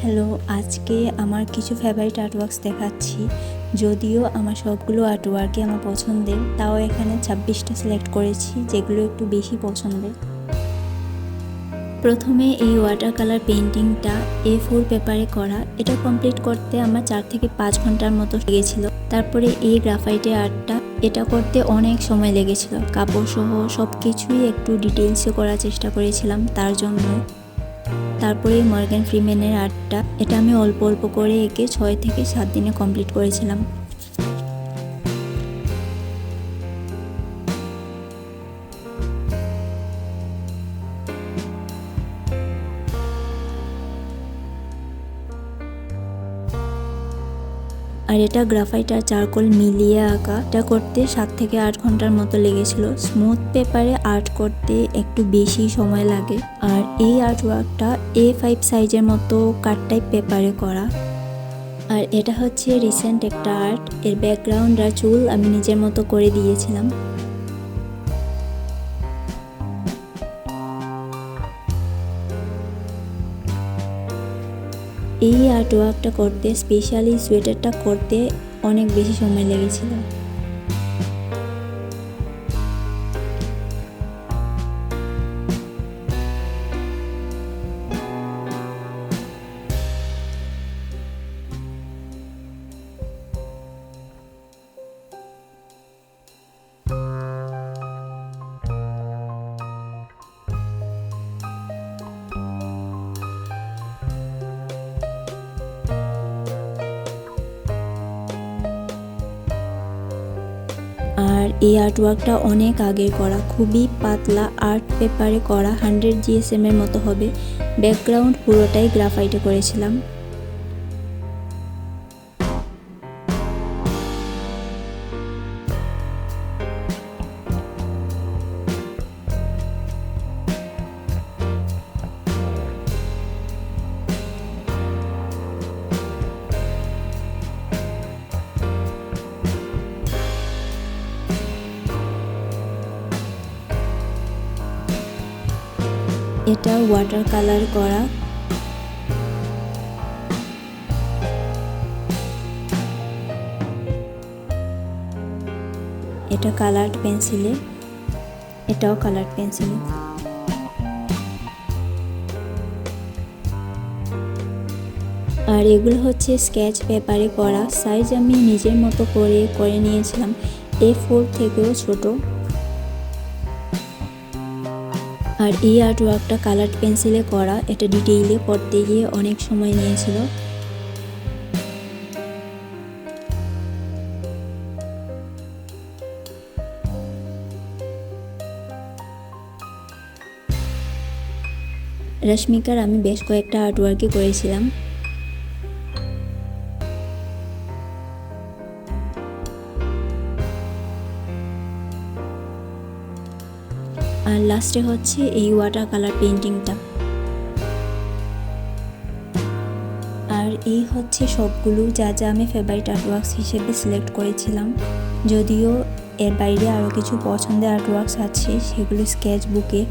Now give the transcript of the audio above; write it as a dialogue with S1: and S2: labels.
S1: Hello, আজকে আমার কিছু ফেভারিট আর্টওয়ার্কস দেখাচ্ছি। যদিও আমার সবগুলো আর্টওয়ার্কই আমার পছন্দের, তাও এখানে 26টা সিলেক্ট করেছি যেগুলো একটু বেশি পছন্দের। প্রথমে এই ওয়াটার কালার পেন্টিংটা A4 পেপারে করা। এটা কমপ্লিট করতে আমার 4 থেকে 5 ঘন্টার মতো লেগেছিল। তারপরে এই গ্রাফাইটের আর্টটা, এটা করতে অনেক সময় লেগেছিল। কাপড় সহ সব কিছুই একটু ডিটেলসে করার চেষ্টা করেছিলাম তার জন্য। তারপরে মর্গ্যান ফ্রিম্যানের আর্টটা, এটা আমি অল্প অল্প করে এঁকে 6 থেকে 7 দিনে কমপ্লিট করেছিলাম। আর এটা গ্রাফাইট আর চারকোল মিলিয়ে আঁকা। এটা করতে 7 থেকে 8 ঘন্টার মতো লেগেছিল। স্মুথ পেপারে আর্ট করতে একটু বেশি সময় লাগে। আর এই আর্টওয়ার্কটা A5 সাইজের মতো কাট টাইপ পেপারে করা। আর এটা হচ্ছে রিসেন্ট একটা আর্ট। এর ব্যাকগ্রাউন্ড আর চুল আমি নিজের মতো করে দিয়েছিলাম। এই আর্টওয়ার্কটা করতে, স্পেশালি সোয়েটারটা করতে অনেক বেশি সময় লেগেছিল। আর এই আর্টওয়ার্কটা অনেক আগের করা, খুবই পাতলা আর্ট পেপারে করা, 100 GSM এর মতো হবে। ব্যাকগ্রাউন্ড পুরোটাই গ্রাফাইটে করেছিলাম। এটা ওয়াটার কালার করা। এটা কালার্ড পেন্সিলে, এটাও কালার্ড পেন্সিলে। আর এগুলো হচ্ছে স্কেচ পেপারে করা। সাইজ আমি নিজের মতো করে নিয়েছিলাম, A4 থেকেও ছোট। আর এই আর্টওয়ার্কটা কালার্ড পেন্সিলে করা। এটা ডিটেইলে করতে গিয়ে অনেক সময় নিয়েছিল। রশ্মিকার আমি বেশ কয়েকটা আর্টওয়ার্কই করেছিলাম। আর লাস্টে হচ্ছে এই ওয়াটার কালার পেন্টিংটা। আর এই হচ্ছে সবগুলো যা যা আমি ফেভারিট আর্টওয়ার্কস হিসেবে সিলেক্ট করেছিলাম। যদিও এর বাইরে আরও কিছু পছন্দের আর্টওয়ার্কস আছে, সেগুলো স্কেচ বুকে